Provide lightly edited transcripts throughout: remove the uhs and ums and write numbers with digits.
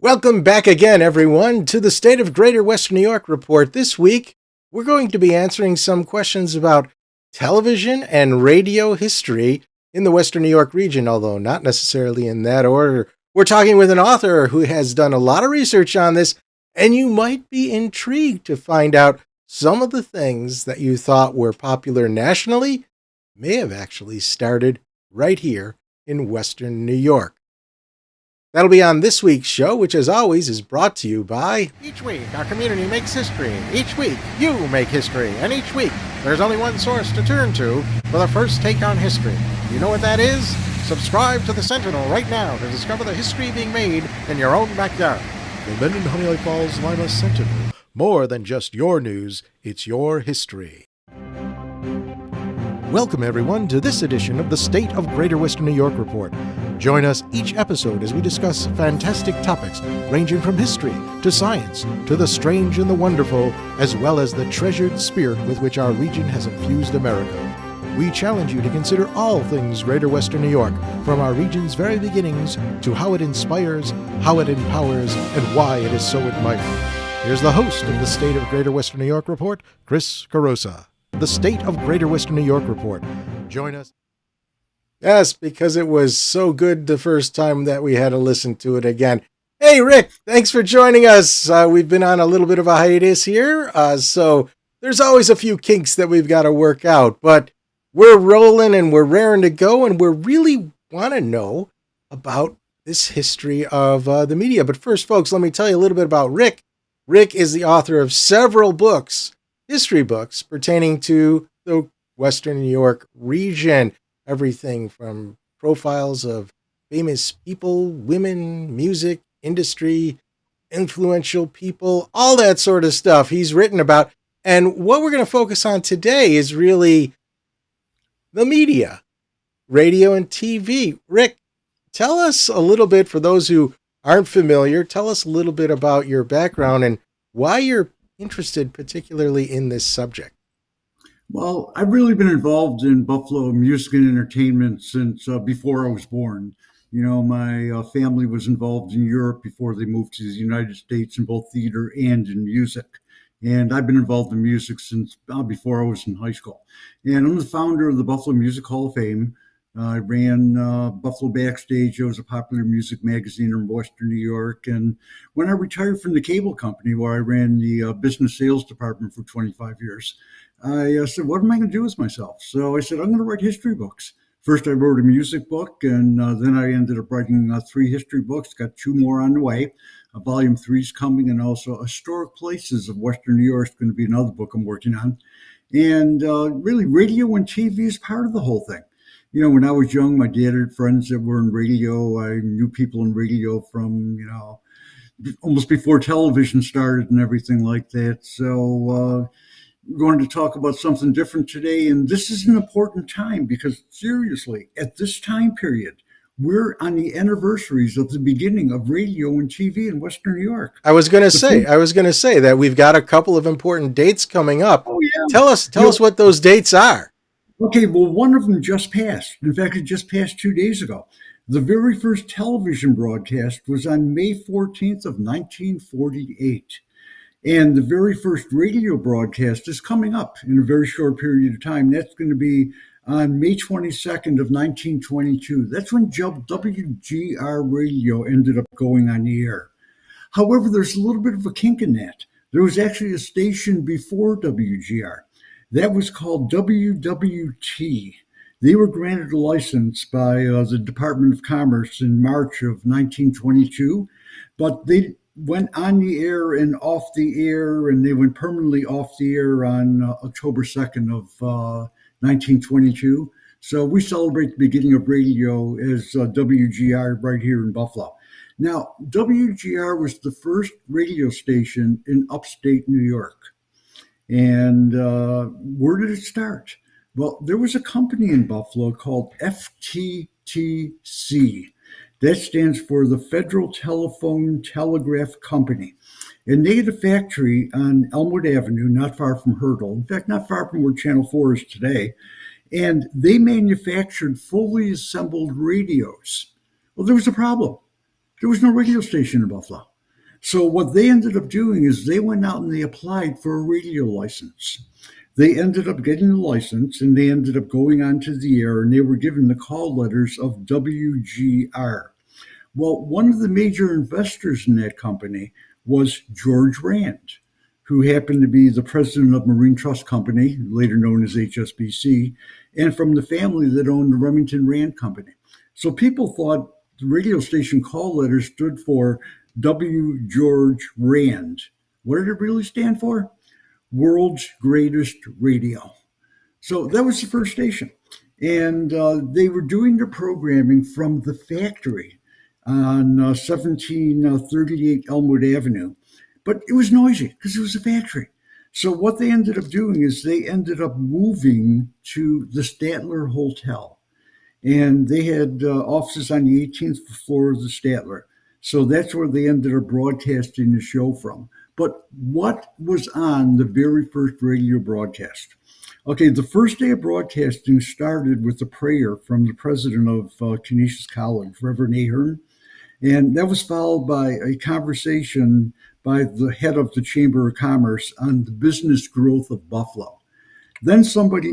Welcome back again, everyone, to the State of Greater Western New York report. This week, we're going to be answering some questions about television and radio history in the Western New York region, although not necessarily in that order. We're talking with an author who has done a lot of research on this, and you might be intrigued to find out some of the things that you thought were popular nationally may have actually started right here in Western New York. That'll be on this week's show, which as always is brought to you by... Each week, our community makes history. Each week, you make history. And each week, there's only one source to turn to for the first take on history. You know what that is? Subscribe to the Sentinel right now to discover the history being made in your own backyard. The Linden Honeoye Falls Lima Sentinel. More than just your news, it's your history. Welcome, everyone, to this edition of the State of Greater Western New York report. Join us each episode as we discuss fantastic topics ranging from history to science to the strange and the wonderful, as well as the treasured spirit with which our region has infused America. We challenge you to consider all things Greater Western New York, from our region's very beginnings to how it inspires, how it empowers, and why it is so admired. Here's the host of the State of Greater Western New York report, Chris Carosa. The State of Greater Western New York report. Join us. Yes, because it was so good the first time that we had to listen to it again. Hey, Rick, thanks for joining us. We've been on a little bit of a hiatus here, so there's always a few kinks that we've got to work out, but we're rolling and we're raring to go, and we really want to know about this history of the media. But first, folks, let me tell you a little bit about Rick. Rick is the author of several books, history books, pertaining to the Western New York region. Everything from profiles of famous people, women, music, industry, influential people, all that sort of stuff he's written about. And what we're going to focus on today is really the media, radio and TV. Rick, tell us a little bit, for those who aren't familiar, tell us a little bit about your background and why you're interested particularly in this subject. Well, I've really been involved in Buffalo music and entertainment since before I was born. You know, my family was involved in Europe before they moved to the United States in both theater and in music. And I've been involved in music since before I was in high school. And I'm the founder of the Buffalo Music Hall of Fame. I ran Buffalo Backstage. It was a popular music magazine in Western New York. And when I retired from the cable company, where I ran the business sales department for 25 years, I said, what am I going to do with myself? So I said, I'm going to write history books. First, I wrote a music book, and then I ended up writing 3 history books, got 2 more on the way. Volume 3 is coming, and also Historic Places of Western New York is going to be another book I'm working on. And really, radio and TV is part of the whole thing. You know, when I was young, my dad had friends that were in radio. I knew people in radio from, almost before television started and everything like that. So we're going to talk about something different today. And this is an important time because, seriously, at this time period, we're on the anniversaries of the beginning of radio and TV in Western New York. I was going to say that we've got a couple of important dates coming up. Oh, yeah. Tell us what those dates are. Okay, well, one of them just passed. In fact, it just passed 2 days ago. The very first television broadcast was on May 14th of 1948. And the very first radio broadcast is coming up in a very short period of time. That's going to be on May 22nd of 1922. That's when WGR radio ended up going on the air. However, there's a little bit of a kink in that. There was actually a station before WGR. That was called WWT. They were granted a license by the Department of Commerce in March of 1922, but they went on the air and off the air, and they went permanently off the air on October 2nd of 1922. So we celebrate the beginning of radio as WGR right here in Buffalo. Now, WGR was the first radio station in upstate New York. And where did it start? Well, there was a company in Buffalo called FTTC. That stands for the Federal Telephone Telegraph Company. And they had a factory on Elmwood Avenue, not far from Hurdle. In fact, not far from where Channel 4 is today. And they manufactured fully assembled radios. Well, there was a problem. There was no radio station in Buffalo. So what they ended up doing is they went out and they applied for a radio license. They ended up getting the license and they ended up going onto the air and they were given the call letters of WGR. Well, one of the major investors in that company was George Rand, who happened to be the president of Marine Trust Company, later known as HSBC, and from the family that owned the Remington Rand Company. So people thought the radio station call letters stood for W. George Rand. What did it really stand for? World's Greatest Radio. So that was the first station. And they were doing their programming from the factory on 1738 Elmwood Avenue. But it was noisy because it was a factory. So what they ended up doing is they ended up moving to the Statler Hotel. And they had offices on the 18th floor of the Statler. So that's where they ended up broadcasting the show from. But what was on the very first radio broadcast? Okay, the first day of broadcasting started with a prayer from the president of Canisius College, Reverend Ahern. And that was followed by a conversation by the head of the Chamber of Commerce on the business growth of Buffalo. Then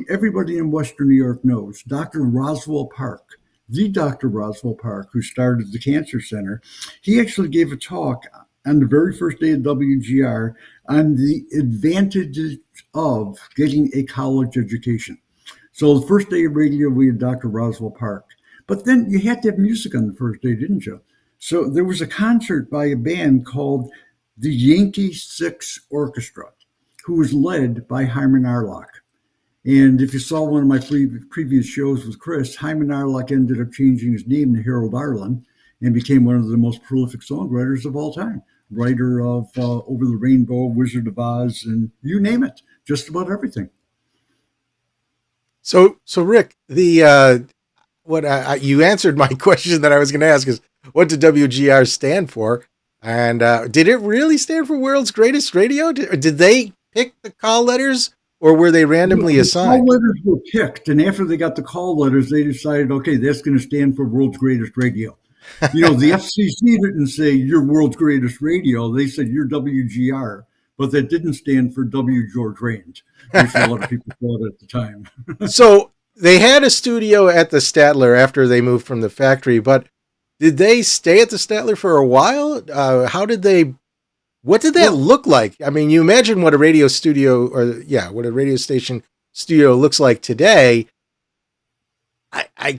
everybody in Western New York knows, Dr. Roswell Park, the Dr. Roswell Park, who started the Cancer Center, he actually gave a talk on the very first day of WGR on the advantages of getting a college education. So the first day of radio, we had Dr. Roswell Park. But then you had to have music on the first day, didn't you? So there was a concert by a band called the Yankee Six Orchestra, who was led by Hyman Arlock. And if you saw one of my previous shows with Chris, Hyman Arlock ended up changing his name to Harold Arlen and became one of the most prolific songwriters of all time. Writer of Over the Rainbow, Wizard of Oz, and you name it, just about everything. So Rick, the you answered my question that I was going to ask is, what did WGR stand for? And did it really stand for World's Greatest Radio? Did they pick the call letters, or were they randomly assigned? The call letters were picked, and after they got the call letters, they decided, okay, that's going to stand for World's Greatest Radio. You know, the FCC didn't say you're World's Greatest Radio. They said you're WGR, but that didn't stand for W. George Rand, which a lot of people thought at the time. So they had a studio at the Statler after they moved from the factory, but did they stay at the Statler for a while? What did that look like? I mean, you imagine what a radio studio what a radio station studio looks like today. How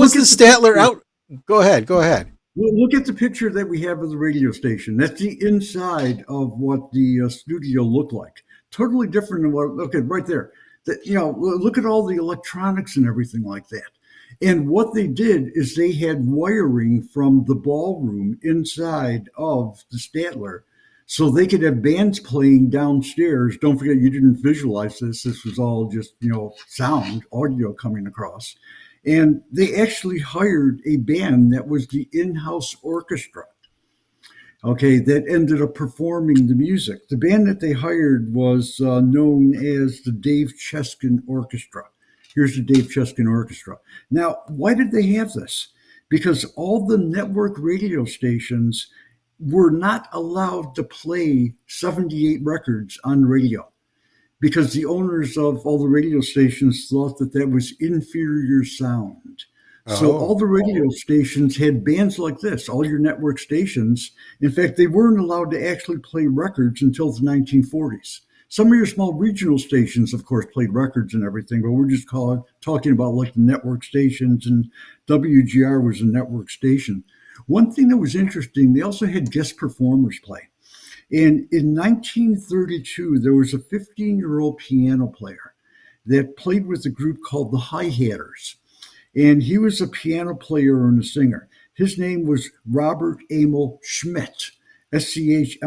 is the Statler out? Go ahead. Look at the picture that we have of the radio station. That's the inside of what the studio looked like. Totally different than what, look at right there. Look at all the electronics and everything like that. And what they did is they had wiring from the ballroom inside of the Statler so they could have bands playing downstairs. Don't forget, you didn't visualize this. This was all just, sound, audio coming across. And they actually hired a band that was the in-house orchestra, okay, that ended up performing the music. The band that they hired was known as the Dave Cheskin Orchestra. Here's the Dave Cheskin Orchestra. Now, why did they have this? Because all the network radio stations were not allowed to play 78 records on radio, because the owners of all the radio stations thought that was inferior sound. So all the radio stations had bands like this, all your network stations. In fact, they weren't allowed to actually play records until the 1940s. Some of your small regional stations, of course, played records and everything, but we're just talking about like the network stations, and WGR was a network station. One thing that was interesting, they also had guest performers play. And in 1932, there was a 15-year-old piano player that played with a group called the Hi-Hatters. And he was a piano player and a singer. His name was Robert Emil Schmidt, Schmidt.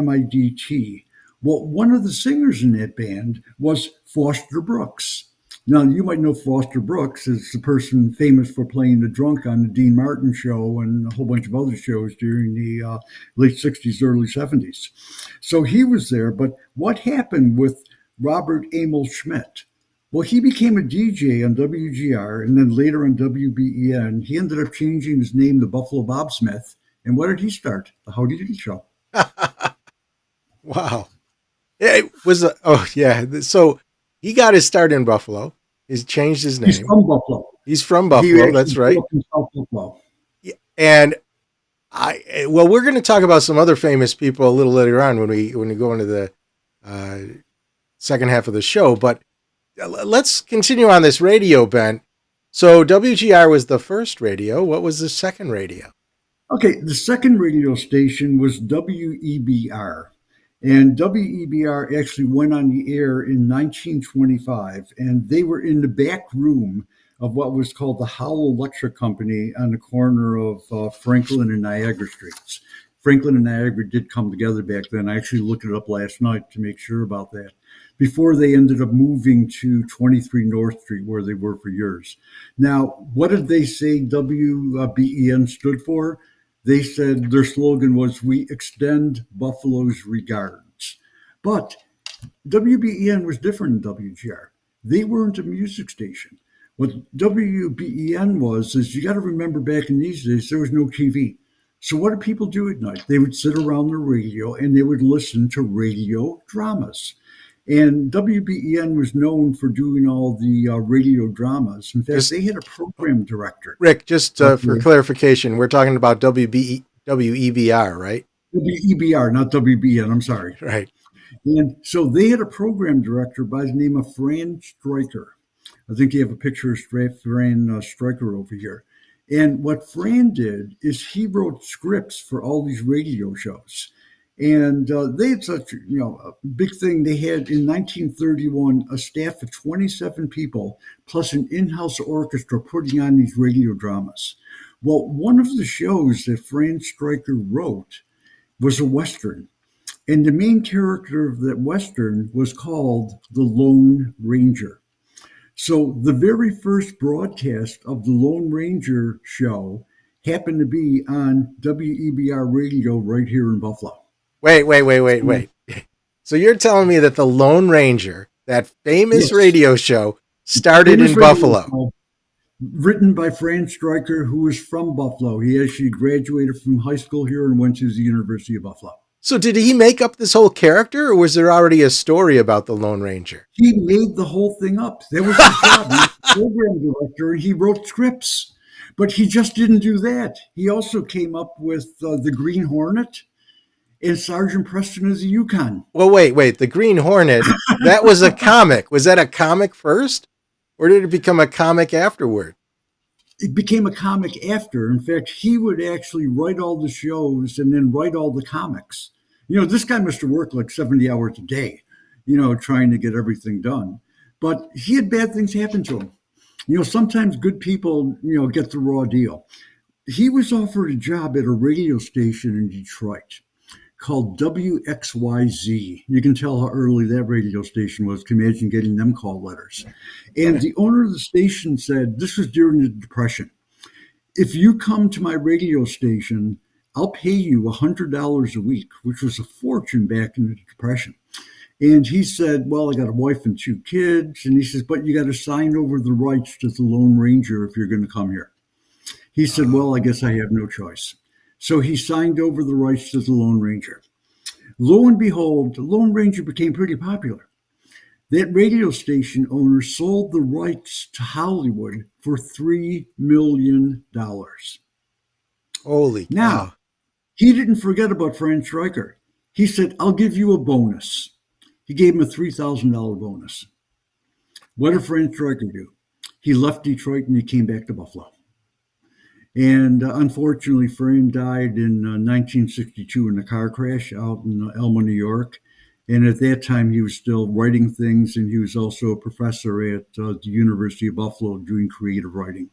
Well, one of the singers in that band was Foster Brooks. Now, you might know Foster Brooks as the person famous for playing the drunk on the Dean Martin show and a whole bunch of other shows during the late 60s, early 70s. So he was there. But what happened with Robert Emil Schmidt? Well, he became a DJ on WGR and then later on WBEN. He ended up changing his name to Buffalo Bob Smith And what did he start? The Howdy Doody Show. Wow. It was So he got his start in Buffalo. He's changed his He's name. from Buffalo. He's from He Buffalo. actually That's grew right. up in South Buffalo. And we're going to talk about some other famous people a little later on when we go into the second half of the show. But let's continue on this radio bent. So WGR was the first radio. What was the second radio? Okay, the second radio station was WEBR. And WEBR actually went on the air in 1925, and they were in the back room of what was called the Howell Electric Company on the corner of Franklin and Niagara Streets. Franklin and Niagara did come together back then. I actually looked it up last night to make sure about that, before they ended up moving to 23 North Street, where they were for years. Now, what did they say WBEN stood for? They said their slogan was, "We extend Buffalo's regards." But WBEN was different than WGR. They weren't a music station. What WBEN was is, you got to remember, back in these days, there was no TV. So what did people do at night? They would sit around the radio and they would listen to radio dramas. And WBEN was known for doing all the radio dramas. In fact, they had a program director. Rick, just for clarification, we're talking about WEBR, right? WEBR, not WBN, I'm sorry. Right. And so they had a program director by the name of Fran Stryker. I think you have a picture of Fran Stryker over here. And what Fran did is he wrote scripts for all these radio shows. And they had such, a big thing. They had, in 1931, a staff of 27 people, plus an in-house orchestra, putting on these radio dramas. Well, one of the shows that Fran Stryker wrote was a Western. And the main character of that Western was called the Lone Ranger. So the very first broadcast of the Lone Ranger show happened to be on WEBR radio right here in Buffalo. Wait. So you're telling me that the Lone Ranger, that famous radio show, started in Buffalo? Written by Fran Stryker, who was from Buffalo. He actually graduated from high school here and went to the University of Buffalo. So did he make up this whole character, or was there already a story about the Lone Ranger? He made the whole thing up. That was his job. He was a program director, and he wrote scripts. But he just didn't do that. He also came up with the Green Hornet and Sergeant Preston of the Yukon. Well, wait. The Green Hornet, that was a comic. Was that a comic first? Or did it become a comic afterward? It became a comic after. In fact, he would actually write all the shows and then write all the comics. This guy must have worked like 70 hours a day, trying to get everything done. But he had bad things happen to him. Sometimes good people, get the raw deal. He was offered a job at a radio station in Detroit called WXYZ. You can tell how early that radio station was. Can you imagine getting them call letters? And the owner of the station said, this was during the Depression, "If you come to my radio station, I'll pay you $100 a week," which was a fortune back in the Depression. And he said, "Well, I got a wife and 2 kids." And he says, "But you got to sign over the rights to the Lone Ranger if you're going to come here." He said, "Well, I guess I have no choice." So he signed over the rights to the Lone Ranger. Lo and behold, the Lone Ranger became pretty popular. That radio station owner sold the rights to Hollywood for $3 million. Holy cow. Now, he didn't forget about Fran Stryker. He said, "I'll give you a bonus." He gave him a $3,000 bonus. What did Fran Stryker do? He left Detroit and he came back to Buffalo. And unfortunately, Fran died in 1962 in a car crash out in Elma, New York. And at that time, he was still writing things, and he was also a professor at the University of Buffalo doing creative writing.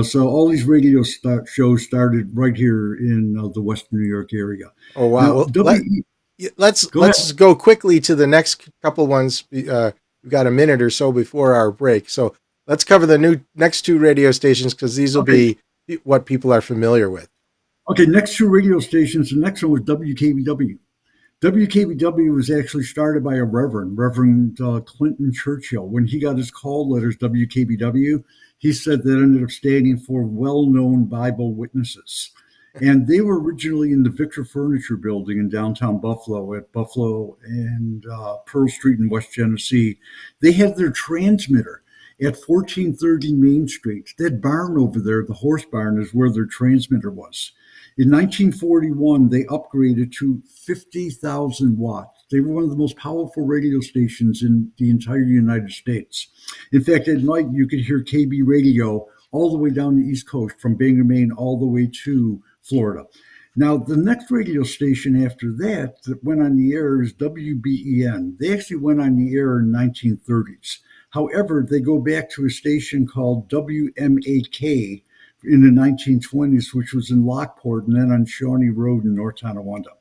So all these radio shows started right here in the Western New York area. Oh, wow. Now, let's go quickly to the next couple ones. We've got a minute or so before our break. So let's cover the next 2 radio stations, because these will be what people are familiar with. Okay, next 2 radio stations. The next one was WKBW. WKBW was actually started by a Reverend Clinton Churchill. When he got his call letters, WKBW, he said that ended up standing for well-known Bible witnesses. And they were originally in the Victor Furniture Building in downtown Buffalo, at Buffalo and Pearl Street in West Genesee. They had their transmitter at 1430 Main Street. That barn over there, the horse barn, is where their transmitter was. In 1941, they upgraded to 50,000 watts. They were one of the most powerful radio stations in the entire United States. In fact, at night, you could hear KB radio all the way down the East Coast, from Bangor, Maine, all the way to Florida. Now, the next radio station after that went on the air is WBEN. They actually went on the air in the 1930s. However, they go back to a station called WMAK in the 1920s, which was in Lockport and then on Shawnee Road in North Tonawanda.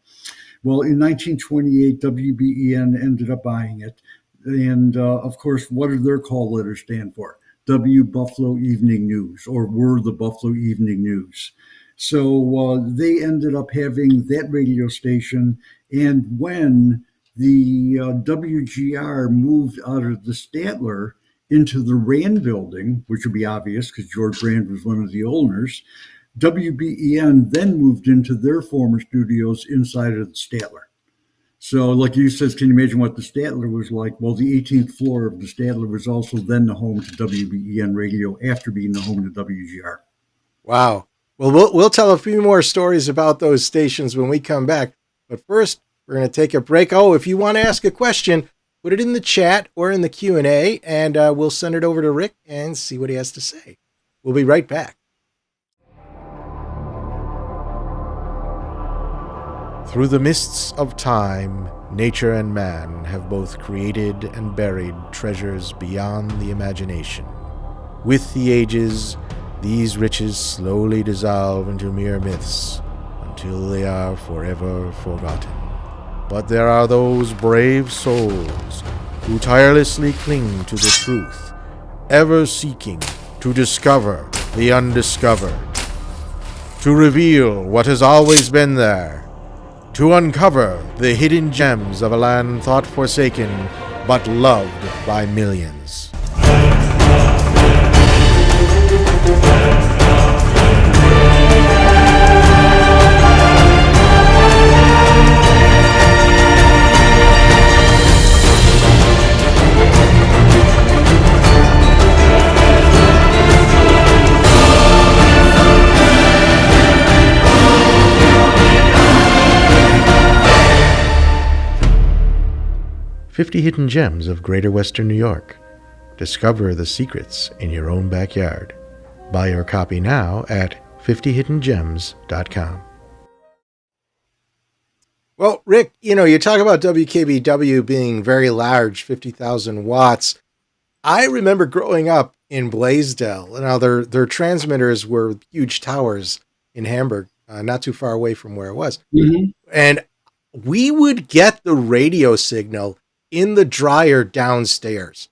Well, in 1928, WBEN ended up buying it. And of course, what do their call letters stand for? W Buffalo Evening News, or were the Buffalo Evening News. So they ended up having that radio station. And when the WGR moved out of the Statler into the Rand building, which would be obvious because George Rand was one of the owners, WBEN then moved into their former studios inside of the Statler. So, like you says, can you imagine what the Statler was like? Well, the 18th floor of the Statler was also then the home to WBEN radio after being the home to WGR. Wow. Well, we'll tell a few more stories about those stations when we come back. But first, we're going to take a break. Oh, if you want to ask a question, put it in the chat or in the Q&A, and we'll send it over to Rick and see what he has to say. We'll be right back. Through the mists of time, nature and man have both created and buried treasures beyond the imagination. With the ages, these riches slowly dissolve into mere myths until they are forever forgotten. But there are those brave souls who tirelessly cling to the truth, ever seeking to discover the undiscovered, to reveal what has always been there, to uncover the hidden gems of a land thought forsaken but loved by millions. 50 Hidden Gems of Greater Western New York. Discover the secrets in your own backyard. Buy your copy now at 50hiddengems.com. Well, Rick, you talk about WKBW being very large, 50,000 watts. I remember growing up in Blaisdell. Now, their transmitters were huge towers in Hamburg, not too far away from where it was. Mm-hmm. And we would get the radio signal in the dryer downstairs.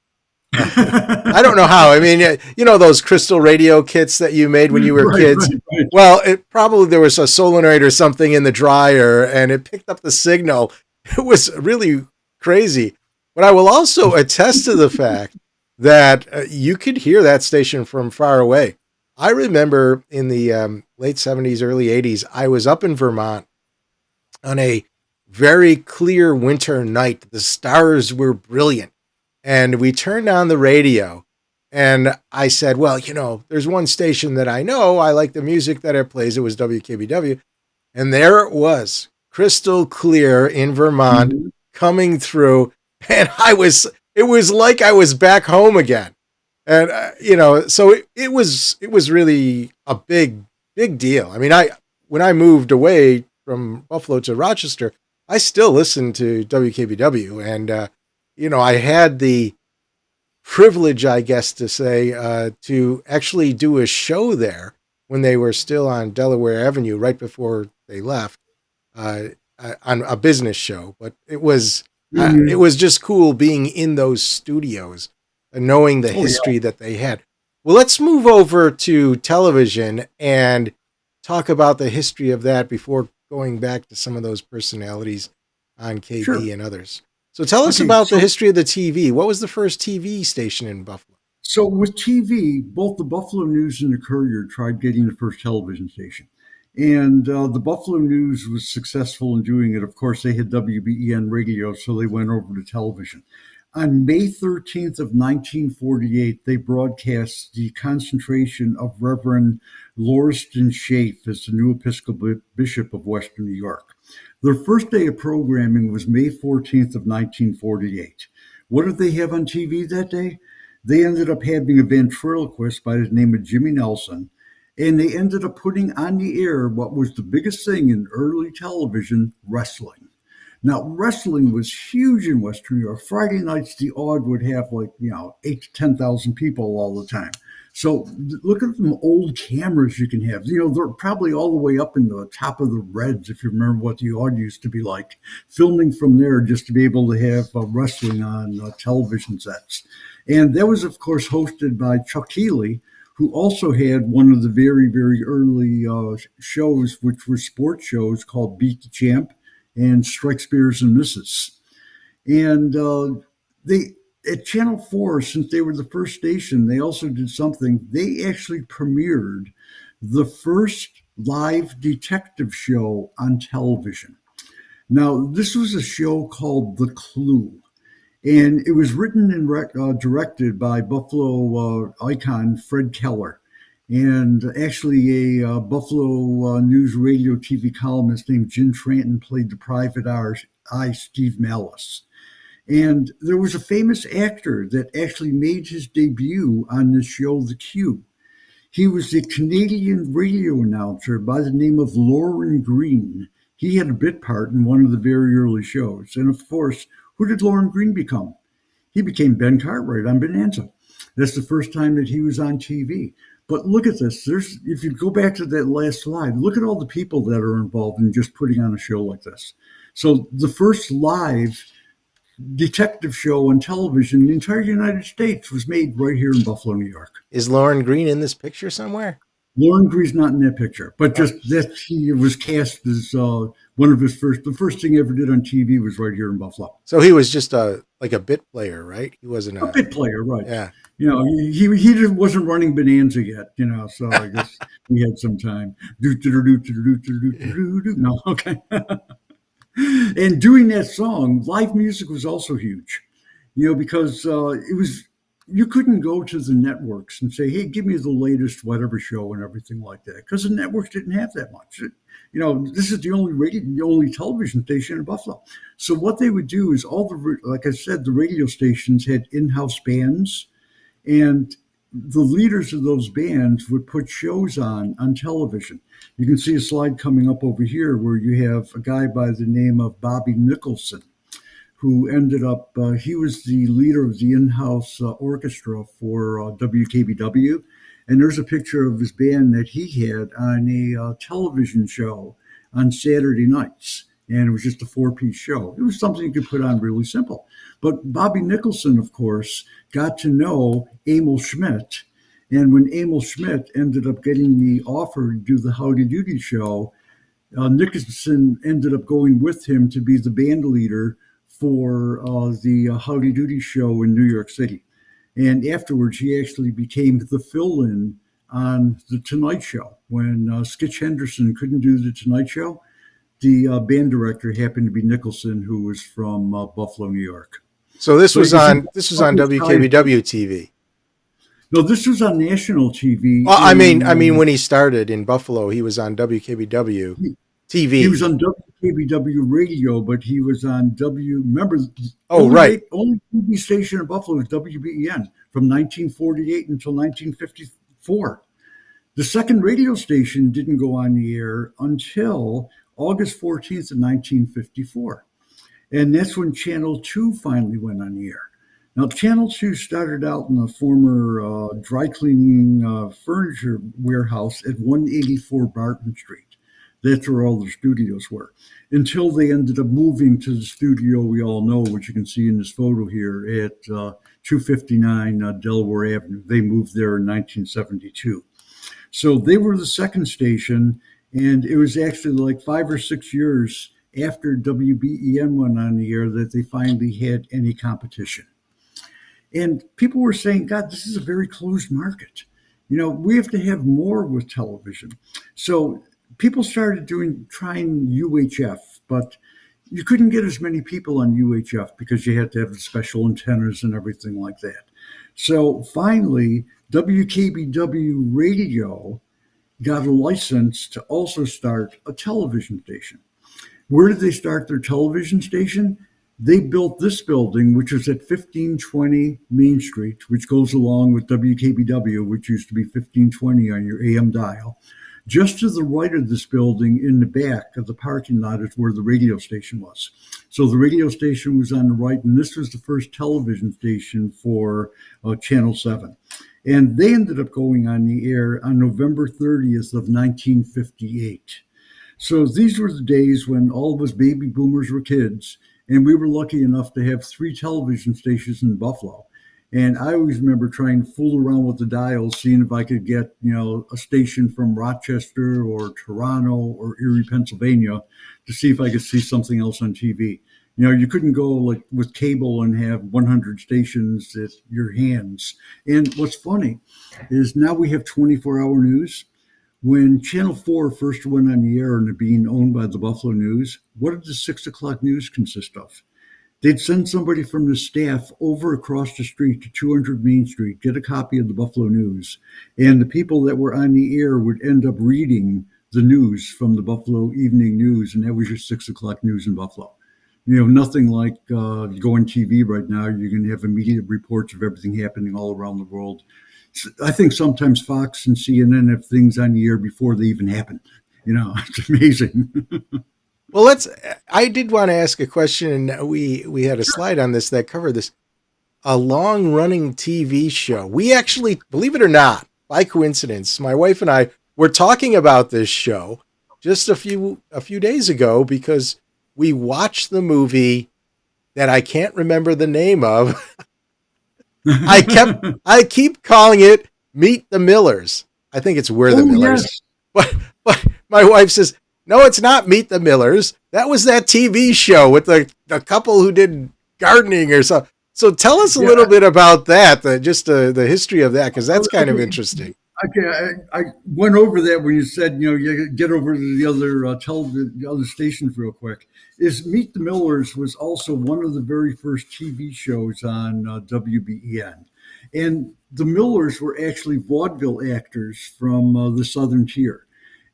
I don't know how. I mean, those crystal radio kits that you made when you were kids. Right. Well, there was a solenoid or something in the dryer and it picked up the signal. It was really crazy. But I will also attest to the fact that you could hear that station from far away. I remember in the late 70s, early 80s, I was up in Vermont on a very clear winter night. The stars were brilliant. And we turned on the radio and I said, well, there's one station that I know. I like the music that it plays. It was WKBW. And there it was, crystal clear in Vermont, mm-hmm. coming through. And it was like I was back home again. And, so it was really a big deal. I mean, when I moved away from Buffalo to Rochester, I still listened to WKBW, and, I had the privilege, I guess to say, to actually do a show there when they were still on Delaware Avenue right before they left, on a business show. But it was just cool being in those studios and knowing the history that they had. Well, let's move over to television and talk about the history of that before going back to some of those personalities on KB sure. and others. So tell us about the history of the TV. What was the first TV station in Buffalo? So with TV, both the Buffalo News and the Courier tried getting the first television station. And the Buffalo News was successful in doing it. Of course, they had WBEN radio, so they went over to television. On May 13th of 1948, they broadcast the concentration of Reverend Lauriston Schaeff as the new Episcopal Bishop of Western New York. Their first day of programming was May 14th of 1948. What did they have on TV that day? They ended up having a ventriloquist by the name of Jimmy Nelson, and they ended up putting on the air what was the biggest thing in early television, wrestling. Now, wrestling was huge in Western New York. Friday nights, the odd would have 8 to 10,000 people all the time. So look at them old cameras you can have. They're probably all the way up in the top of the Reds, if you remember what the odd used to be like, filming from there just to be able to have wrestling on television sets. And that was, of course, hosted by Chuck Healy, who also had one of the very, very early shows, which were sports shows called Beat the Champ and Strike Spears and Misses. And they at Channel 4, since they were the first station, they also did something. They actually premiered the first live detective show on television. Now, this was a show called The Clue. And it was written and directed by Buffalo icon Fred Keller. And actually, a Buffalo News radio TV columnist named Jim Tranton played the private eye Steve Malice. And there was a famous actor that actually made his debut on this show, The Q. He was a Canadian radio announcer by the name of Lauren Green. He had a bit part in one of the very early shows. And of course, who did Lauren Green become? He became Ben Cartwright on Bonanza. That's the first time that he was on TV. But look at this. If you go back to that last slide, look at all the people that are involved in just putting on a show like this. So the first live detective show on television in the entire United States was made right here in Buffalo, New York. Is Lauren Green in this picture somewhere? Lauren Green's not in that picture, but just that he was cast as one of the first thing he ever did on TV was right here in Buffalo. So he was just like a bit player, right? He wasn't a bit player, right? Yeah. He wasn't running Bonanza yet, so I guess we had some time. No, okay. And doing that song, live music was also huge, because you couldn't go to the networks and say, hey, give me the latest whatever show and everything like that, because the networks didn't have that much. This is the only television station in Buffalo. So what they would do is like I said, the radio stations had in-house bands, and the leaders of those bands would put shows on television. You can see a slide coming up over here where you have a guy by the name of Bobby Nicholson, who ended up, he was the leader of the in-house orchestra for WKBW. And there's a picture of his band that he had on a television show on Saturday nights. And it was just a 4-piece show. It was something you could put on really simple. But Bobby Nicholson, of course, got to know Emil Schmidt. And when Emil Schmidt ended up getting the offer to do the Howdy Doody show, Nicholson ended up going with him to be the band leader for the Howdy Doody show in New York City. And afterwards, he actually became the fill-in on The Tonight Show. When Skitch Henderson couldn't do The Tonight Show, the band director happened to be Nicholson, who was from Buffalo, New York. So this was on WKBW TV. No, this was on national TV. Well, I mean, when he started in Buffalo, he was on WKBW TV. He was on WKBW radio, but he was on Remember? Right. Only TV station in Buffalo was WBEN from 1948 until 1954. The second radio station didn't go on the air until August 14th of 1954. And that's when Channel 2 finally went on the air. Now, Channel 2 started out in a former dry cleaning furniture warehouse at 184 Barton Street. That's where all the studios were, until they ended up moving to the studio we all know, which you can see in this photo here at 259 Delaware Avenue. They moved there in 1972. So they were the second station, and it was actually like 5 or 6 years after WBEN went on the air that they finally had any competition. And people were saying, God, this is a very closed market. We have to have more with television. So people started trying UHF, but you couldn't get as many people on UHF because you had to have the special antennas and everything like that. So finally, WKBW radio got a license to also start a television station. Where did they start their television station? They built this building, which is at 1520 Main Street, which goes along with WKBW, which used to be 1520 on your AM dial. Just to the right of this building, in the back of the parking lot, is where the radio station was. So the radio station was on the right, and this was the first television station for Channel 7. And they ended up going on the air on November 30th of 1958. So these were the days when all of us baby boomers were kids, and we were lucky enough to have 3 television stations in Buffalo. And I always remember trying to fool around with the dials, seeing if I could get, a station from Rochester or Toronto or Erie, Pennsylvania, to see if I could see something else on TV. You couldn't go like with cable and have 100 stations at your hands. And what's funny is now we have 24-hour news. When Channel 4 first went on the air and being owned by the Buffalo News, what did the 6 o'clock news consist of? They'd send somebody from the staff over across the street to 200 Main Street, get a copy of the Buffalo News, and the people that were on the air would end up reading the news from the Buffalo Evening News, and that was your 6 o'clock news in Buffalo. Nothing like you go on TV right now, you're going to have immediate reports of everything happening all around the world. I think sometimes Fox and CNN have things on the air before they even happen. It's amazing. Well, I did want to ask a question, and we had a slide on this that covered this. A long-running TV show. We actually, believe it or not, by coincidence, my wife and I were talking about this show just a few days ago because we watched the movie that I can't remember the name of. I keep calling it Meet the Millers. I think it's We're the Millers. Yes. But my wife says, no, it's not Meet the Millers. That was that TV show with the couple who did gardening or something. So tell us a little bit about that, the history of that, because that's kind of interesting. Okay, I went over that when you said, you get over to the other stations real quick. Is Meet the Millers was also one of the very first TV shows on WBEN. And the Millers were actually vaudeville actors from the Southern Tier.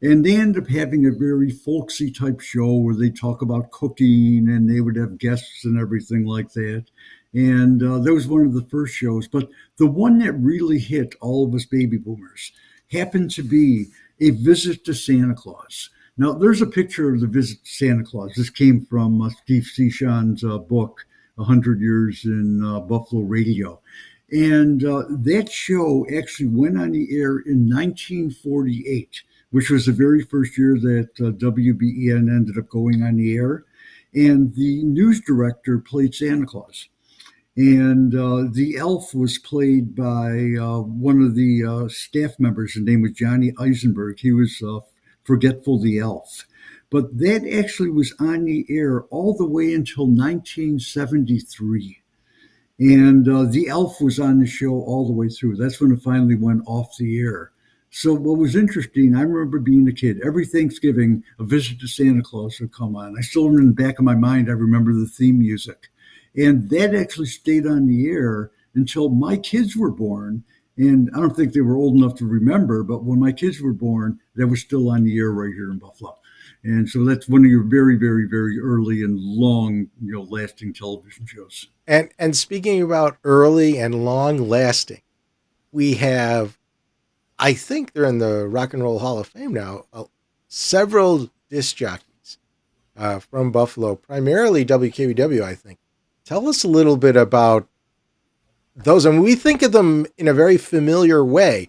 And they ended up having a very folksy type show where they talk about cooking and they would have guests and everything like that. And that was one of the first shows. But the one that really hit all of us baby boomers happened to be A Visit to Santa Claus. Now, there's a picture of the Visit to Santa Claus. This came from Steve Cichon's book, 100 Years in Buffalo Radio. And that show actually went on the air in 1948, which was the very first year that WBEN ended up going on the air. And the news director played Santa Claus. And the elf was played by one of the staff members. His name was Johnny Eisenberg. He was Forgetful the Elf. But that actually was on the air all the way until 1973. And the elf was on the show all the way through. That's when it finally went off the air. So what was interesting, I remember being a kid, every Thanksgiving, A Visit to Santa Claus would come on. I still, in the back of my mind, I remember the theme music. And that actually stayed on the air until my kids were born. And I don't think they were old enough to remember, but when my kids were born, that was still on the air right here in Buffalo. And so that's one of your very, very, very early and long, lasting television shows. And speaking about early and long lasting, we have, I think they're in the Rock and Roll Hall of Fame now, several disc jockeys from Buffalo, primarily WKBW, I think. Tell us a little bit about those. I mean, we think of them in a very familiar way,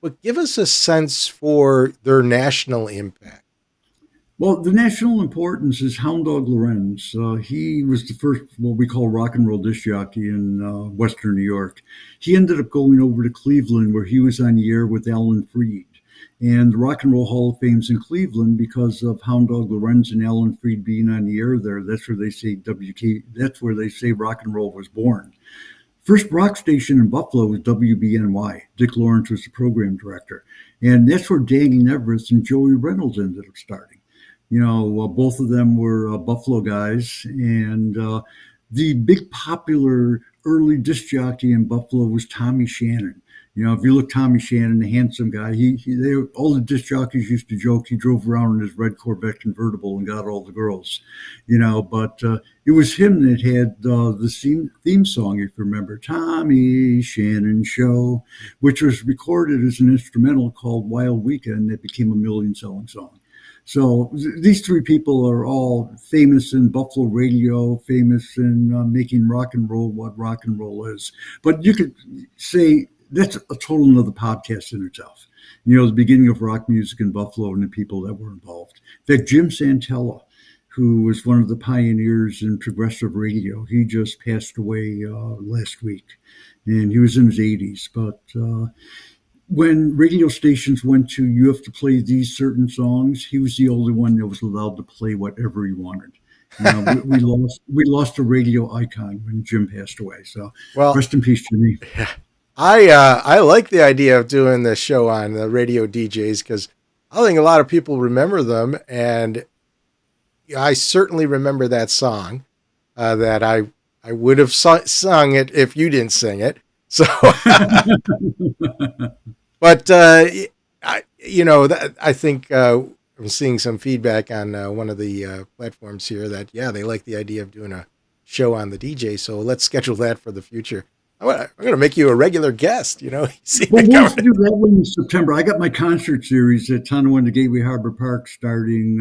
but give us a sense for their national impact. Well, the national importance is Hound Dog Lorenz. He was the first, what we call rock and roll disc jockey in Western New York. He ended up going over to Cleveland where he was on the air with Alan Freed. And the Rock and Roll Hall of Fame's in Cleveland because of Hound Dog Lorenz and Alan Freed being on the air there. That's where they say that's where they say rock and roll was born. First rock station in Buffalo was WBNY. Dick Lawrence was the program director. And that's where Danny Everett and Joey Reynolds ended up starting. Both of them were Buffalo guys. And the big popular early disc jockey in Buffalo was Tommy Shannon. If you look Tommy Shannon, the handsome guy, all the disc jockeys used to joke he drove around in his red Corvette convertible and got all the girls, but it was him that had the theme song, if you remember, Tommy Shannon Show, which was recorded as an instrumental called Wild Weekend that became a million-selling song. So these three people are all famous in Buffalo radio, famous in making rock and roll what rock and roll is. But you could say that's a total another podcast in itself. The beginning of rock music in Buffalo and the people that were involved. In fact, Jim Santella, who was one of the pioneers in progressive radio, he just passed away last week, and he was in his 80s. But when radio stations went to, you have to play these certain songs, he was the only one that was allowed to play whatever he wanted. We lost a radio icon when Jim passed away. So rest in peace, Jimmy. I like the idea of doing the show on the radio DJs because I think a lot of people remember them, and I certainly remember that song that I would have sung it if you didn't sing it. So, but I think I'm seeing some feedback on one of the platforms here that they like the idea of doing a show on the DJ. So let's schedule that for the future. I'm going to make you a regular guest, We'll do that one in September. I got my concert series at Tonawanda Gateway Harbor Park starting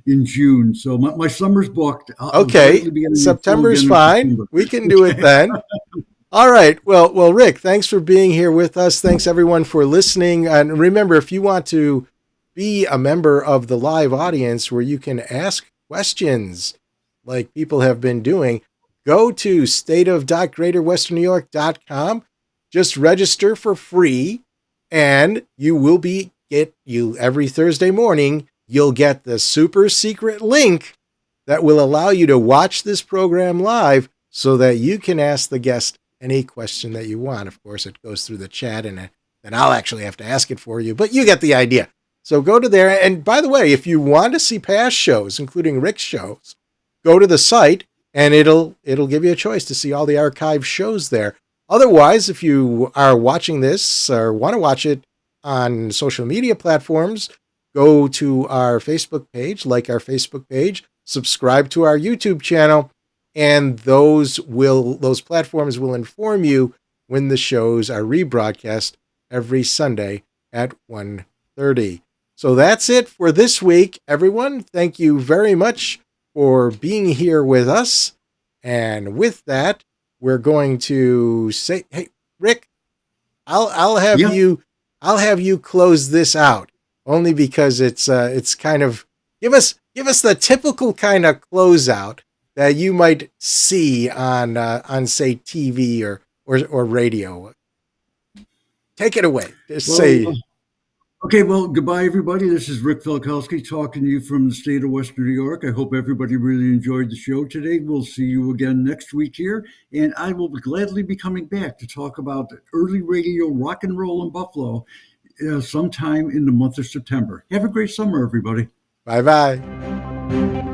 in June. So my summer's booked. Okay, September's fine. We can do it then. All right. Well, Rick, thanks for being here with us. Thanks, everyone, for listening. And remember, if you want to be a member of the live audience where you can ask questions like people have been doing, go to stateof.greaterwesternnewyork.com. Just register for free, and you will every Thursday morning, you'll get the super secret link that will allow you to watch this program live so that you can ask the guest any question that you want. Of course, it goes through the chat, and then I'll actually have to ask it for you, but you get the idea. So go to there. And by the way, if you want to see past shows, including Rick's shows, go to the site, and it'll give you a choice to see all the archive shows there. Otherwise, if you are watching this or want to watch it on social media platforms, go to our Facebook page, like our Facebook page, subscribe to our YouTube channel, and those platforms will inform you when the shows are rebroadcast every Sunday at 1:30. So that's it for this week, everyone. Thank you very much for being here with us. And with that, we're going to say, hey, Rick, I'll have you close this out, only because it's kind of give us the typical kind of closeout that you might see on say TV or radio. Take it away. Okay, well, goodbye, everybody. This is Rick Falkowski talking to you from the state of Western New York. I hope everybody really enjoyed the show today. We'll see you again next week here, and I will gladly be coming back to talk about early radio rock and roll in Buffalo sometime in the month of September. Have a great summer, everybody. Bye-bye.